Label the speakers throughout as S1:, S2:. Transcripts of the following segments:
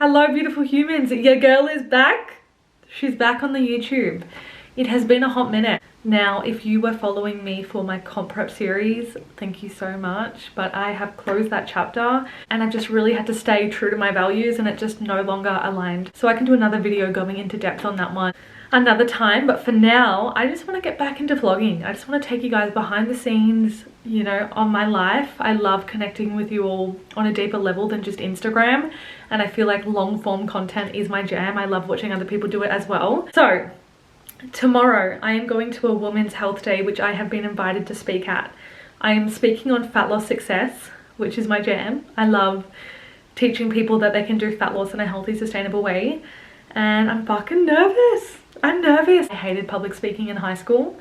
S1: Hello beautiful humans, your girl is back. She's back on the YouTube. It has been a hot minute. Now, if you were following me for my comp prep series, thank you so much, but I have closed that chapter and I've just really had to stay true to my values and it just no longer aligned. So I can do another video going into depth on that one another time, but for now I just want to get back into vlogging. I just want to take you guys behind the scenes, you know, on my life. I love connecting with you all on a deeper level than just Instagram, and I feel like long form content is my jam. I love watching other people do it as well. So tomorrow I am going to a Women's Health Day, which I have been invited to speak at. I am speaking on fat loss success, which is my jam. I love teaching people that they can do fat loss in a healthy, sustainable way, and I'm fucking nervous. I'm nervous. I hated public speaking in high school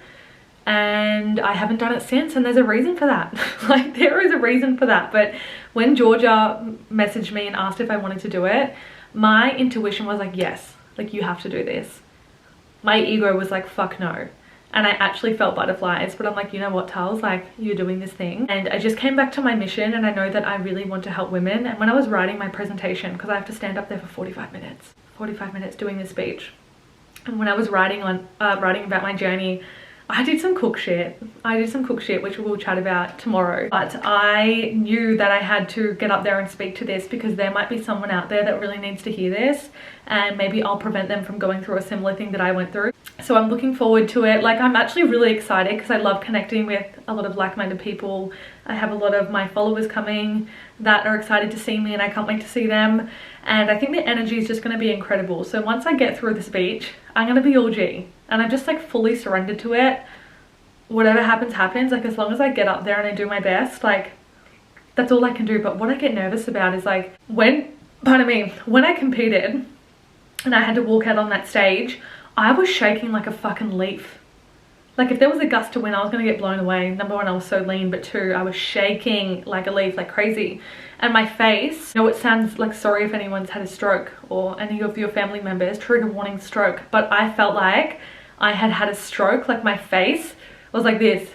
S1: and I haven't done it since, and there's a reason for that. Like, there is a reason for that. But when Georgia messaged me and asked if I wanted to do it, my intuition was like, yes, like you have to do this. My ego was like, fuck no. And I actually felt butterflies, but I'm like, you know what, Tals, like, you're doing this thing. And I just came back to my mission, and I know that I really want to help women. And when I was writing my presentation, because I have to stand up there for 45 minutes doing this speech. And when I was writing about my journey, I did some cook shit. Which we'll chat about tomorrow. But I knew that I had to get up there and speak to this because there might be someone out there that really needs to hear this, and maybe I'll prevent them from going through a similar thing that I went through. So I'm looking forward to it. Like, I'm actually really excited because I love connecting with a lot of like-minded people. I have a lot of my followers coming that are excited to see me, and I can't wait to see them. And I think the energy is just going to be incredible. So once I get through the speech, I'm going to be all G. And I've just like fully surrendered to it. Whatever happens, happens. Like, as long as I get up there and I do my best, like, that's all I can do. But what I get nervous about is like when I competed and I had to walk out on that stage, I was shaking like a fucking leaf. Like, if there was a gust to wind, I was going to get blown away. Number one, I was so lean, but two, I was shaking like a leaf, like crazy. And my face, you know, it sounds like, sorry if anyone's had a stroke or any of your family members, trigger warning, stroke, but I felt like I had had a stroke. Like, my face was like this,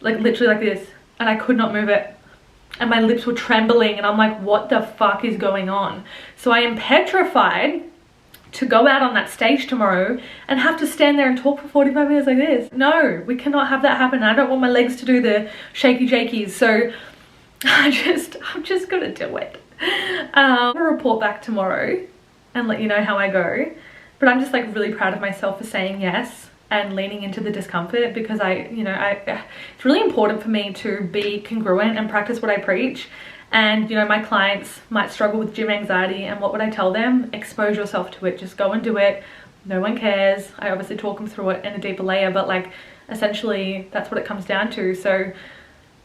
S1: like literally like this, and I could not move it. And my lips were trembling, and I'm like, what the fuck is going on? So I am petrified to go out on that stage tomorrow and have to stand there and talk for 45 minutes like this. No, we cannot have that happen. I don't want my legs to do the shaky jakies. So I'm just gonna do it. I'm gonna report back tomorrow and let you know how I go. But I'm just like really proud of myself for saying yes and leaning into the discomfort, because it's really important for me to be congruent and practice what I preach. And, you know, my clients might struggle with gym anxiety, and what would I tell them? Expose yourself to it. Just go and do it. No one cares. I obviously talk them through it in a deeper layer, but like, essentially that's what it comes down to. So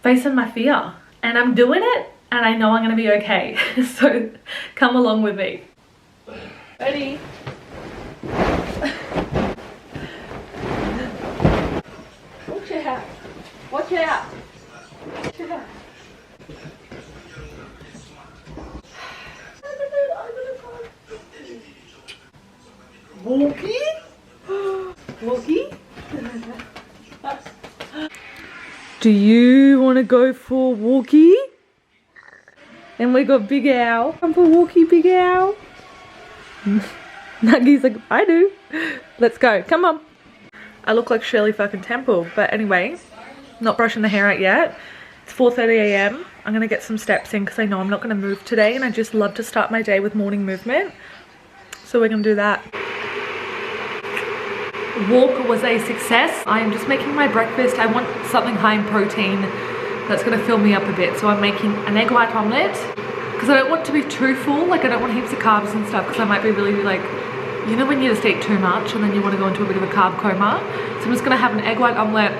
S1: facing my fear, and I'm doing it, and I know I'm gonna be okay. So come along with me. Ready? Watch your hat. Watch it out. Watch your hat. Walkie? Walkie? Do you want to go for walkie? And we got Big Owl. Come for walkie, Big Owl. Nuggy's like, I do. Let's go. Come on. I look like Shirley fucking Temple. But anyway, not brushing the hair out yet. It's 4:30 a.m. I'm going to get some steps in because I know I'm not going to move today, and I just love to start my day with morning movement. So we're going to do that. Walk was a success. I am just making my breakfast. I want something high in protein that's going to fill me up a bit. So I'm making an egg white omelette because I don't want to be too full. Like, I don't want heaps of carbs and stuff because I might be really like, you know, when you just eat too much and then you want to go into a bit of a carb coma. So I'm just going to have an egg white omelette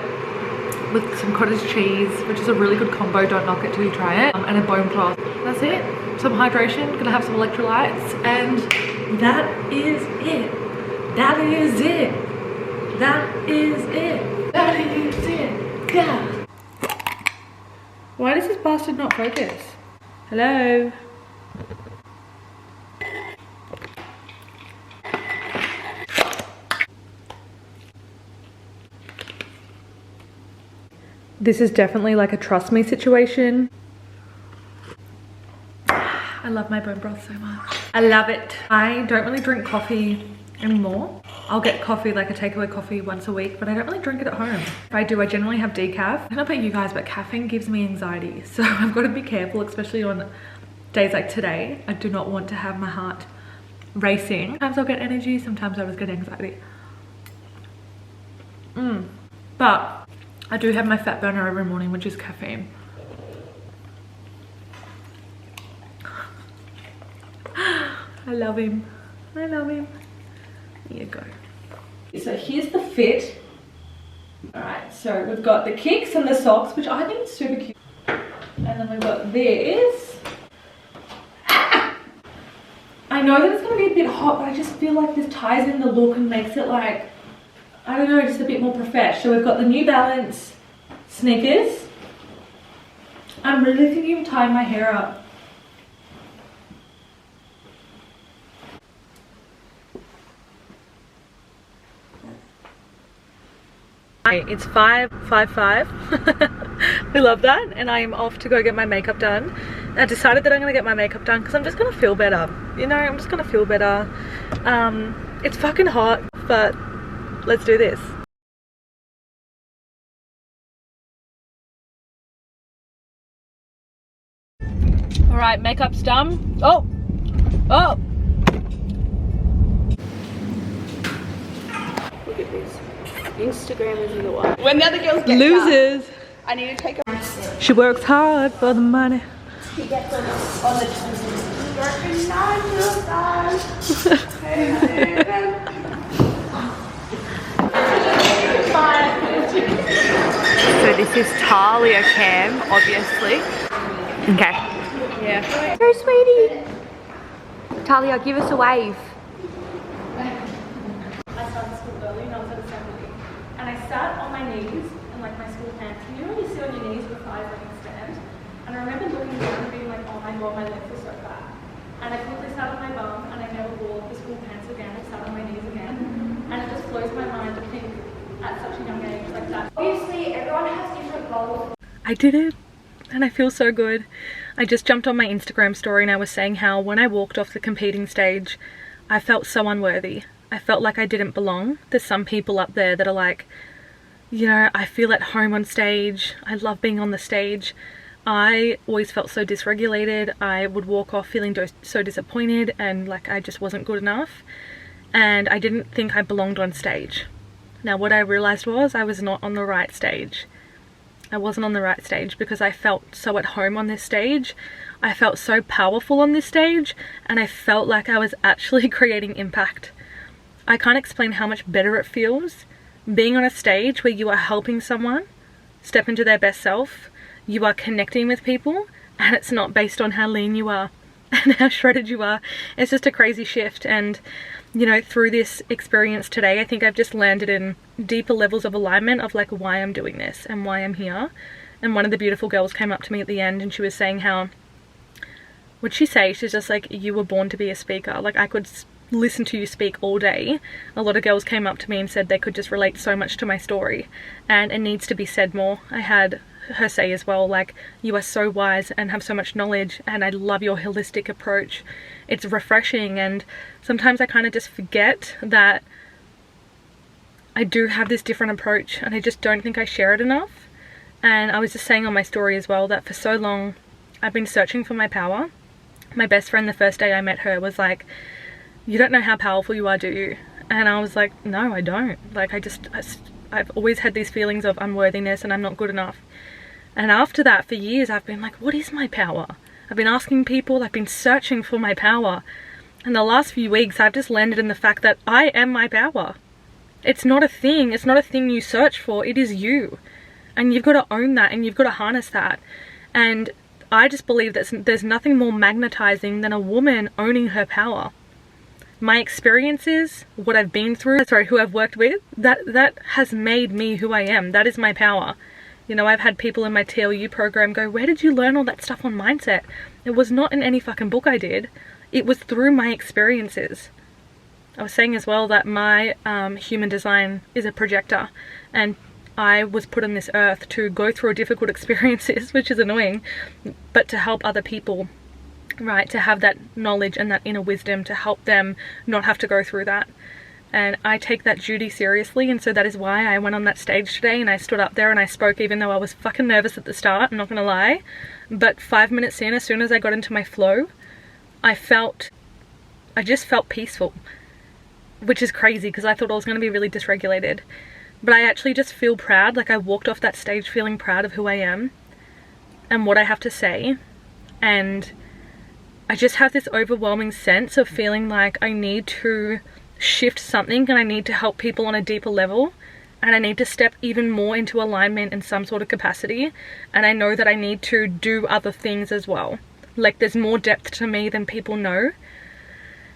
S1: with some cottage cheese, which is a really good combo. Don't knock it till you try it. And a bone broth. That's it. Some hydration. Gonna have some electrolytes, and that is it. That is it. That is it. That is it. Yeah. Why does this bastard not focus? Hello? This is definitely like a trust me situation. I love my bone broth so much. I love it. I don't really drink coffee anymore. I'll get coffee, like a takeaway coffee once a week, but I don't really drink it at home. If I do, I generally have decaf. I don't know about you guys, but caffeine gives me anxiety. So I've got to be careful, especially on days like today. I do not want to have my heart racing. Sometimes I'll get energy, sometimes I just get anxiety. But I do have my fat burner every morning, which is caffeine. I love him. I love him. Here you go. So here's the fit. Alright, so we've got the kicks and the socks, which I think is super cute. And then we've got this. I know that it's going to be a bit hot, but I just feel like this ties in the look and makes it like, I don't know, just a bit more profesh. So we've got the New Balance sneakers. I'm really thinking of tying my hair up. It's 5:55. We love that, and I am off to go get my makeup done. I decided that I'm gonna get my makeup done because I'm just gonna feel better. You know, I'm just gonna feel better. It's fucking hot, but let's do this. All right, makeup's done. Oh.
S2: Look at this. Instagram is in the way. When the other girls get
S1: losers,
S2: I need to take a.
S1: She works hard for the money.
S2: He gets on the working 9 to 5.
S3: So this is Tahlia Cam, obviously. Okay.
S1: Yeah.
S3: Go, sweetie. Tahlia, give us a wave.
S1: I started school early and I was at assembly. And I sat on my knees in like my school pants. And you know when you sit on your knees with thighs like a stand? And I remember looking down and being like, oh my god, my legs are so fat. And I quickly sat on my bum and I never wore the school pants again. I sat on my knees again. And it just blows my mind to think at such a young age like that.
S2: Obviously, everyone has different goals.
S1: I did it. And I feel so good. I just jumped on my Instagram story and I was saying how when I walked off the competing stage, I felt so unworthy. I felt like I didn't belong. There's some people up there that are like, you know, I feel at home on stage. I love being on the stage. I always felt so dysregulated. I would walk off feeling so disappointed and like I just wasn't good enough. And I didn't think I belonged on stage. Now what I realized was I was not on the right stage. I wasn't on the right stage because I felt so at home on this stage. I felt so powerful on this stage and I felt like I was actually creating impact. I can't explain how much better it feels being on a stage where you are helping someone step into their best self. You are connecting with people and it's not based on how lean you are and how shredded you are. It's just a crazy shift. And you know, through this experience today, I think I've just landed in deeper levels of alignment of like why I'm doing this and why I'm here. And one of the beautiful girls came up to me at the end and she was saying how, what'd she say? She's just like, you were born to be a speaker. Like I could listen to you speak all day. A lot of girls came up to me and said they could just relate so much to my story and it needs to be said more. I had her say as well, like, you are so wise and have so much knowledge and I love your holistic approach. It's refreshing. And sometimes I kind of just forget that I do have this different approach and I just don't think I share it enough. And I was just saying on my story as well that for so long I've been searching for my power. My best friend, the first day I met her, was like, you don't know how powerful you are, do you? And I was like, no, I don't. Like I've always had these feelings of unworthiness and I'm not good enough. And after that, for years, I've been like, what is my power? I've been asking people, I've been searching for my power. And the last few weeks, I've just landed in the fact that I am my power. It's not a thing. It's not a thing you search for. It is you. And you've got to own that and you've got to harness that. And I just believe that there's nothing more magnetizing than a woman owning her power. My experiences, what I've been through, who I've worked with, that has made me who I am. That is my power. You know, I've had people in my TLU program go, where did you learn all that stuff on mindset? It was not in any fucking book I did. It was through my experiences. I was saying as well that my human design is a projector and I was put on this earth to go through difficult experiences, which is annoying, but to help other people. right? To have that knowledge and that inner wisdom to help them not have to go through that. And I take that duty seriously, and so that is why I went on that stage today and I stood up there and I spoke, even though I was fucking nervous at the start, I'm not gonna lie. But 5 minutes in, as soon as I got into my flow, I just felt peaceful, which is crazy because I thought I was gonna be really dysregulated. But I actually just feel proud. Like, I walked off that stage feeling proud of who I am and what I have to say, and I just have this overwhelming sense of feeling like I need to shift something and I need to help people on a deeper level, and I need to step even more into alignment in some sort of capacity, and I know that I need to do other things as well. Like, there's more depth to me than people know,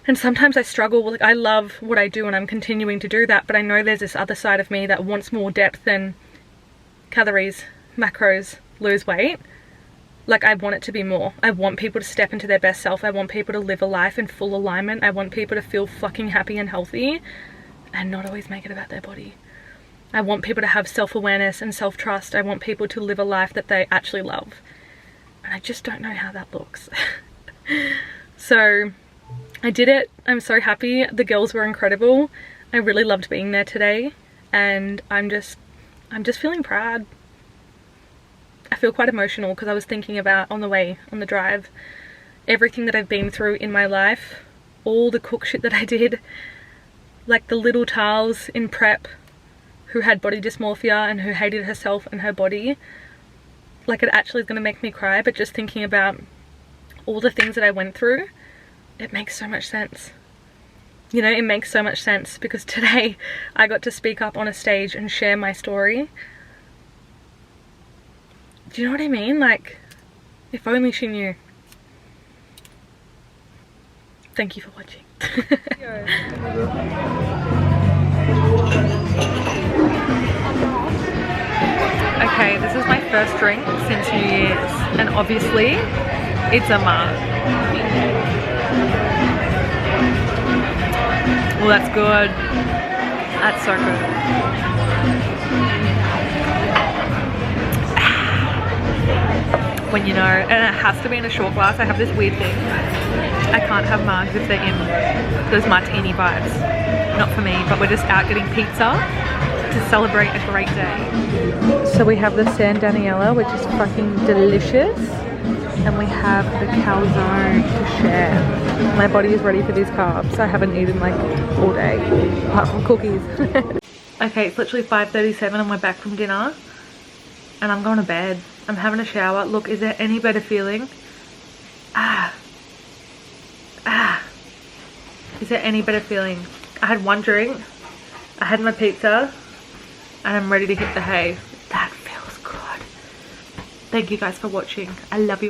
S1: and sometimes I struggle. Like, I love what I do and I'm continuing to do that, but I know there's this other side of me that wants more depth than calories, macros, lose weight. Like, I want it to be more. I want people to step into their best self. I want people to live a life in full alignment. I want people to feel fucking happy and healthy and not always make it about their body. I want people to have self-awareness and self-trust. I want people to live a life that they actually love. And I just don't know how that looks. So I did it. I'm so happy. The girls were incredible. I really loved being there today, and I'm just feeling proud. I feel quite emotional because I was thinking about, on the drive, everything that I've been through in my life, all the cook shit that I did, like the little Tals in prep who had body dysmorphia and who hated herself and her body. Like, it actually is going to make me cry, but just thinking about all the things that I went through, it makes so much sense. You know, it makes so much sense because today I got to speak up on a stage and share my story. Do you know what I mean? Like, if only she knew. Thank you for watching. Okay, this is my first drink since New Year's, and obviously it's a marg. Well, that's good. That's so good. When you know, and it has to be in a short glass. I have this weird thing. I can't have margs if they're in those martini vibes. Not for me, but we're just out getting pizza to celebrate a great day. So we have the San Daniela, which is fucking delicious. And we have the calzone to share. My body is ready for these carbs. I haven't eaten like all day, apart from cookies. Okay, it's literally 5:37 and we're back from dinner. And I'm going to bed. I'm having a shower. Look, is there any better feeling? Is there any better feeling? I had one drink, I had my pizza, and I'm ready to hit the hay. That feels good. Thank you guys for watching. I love you.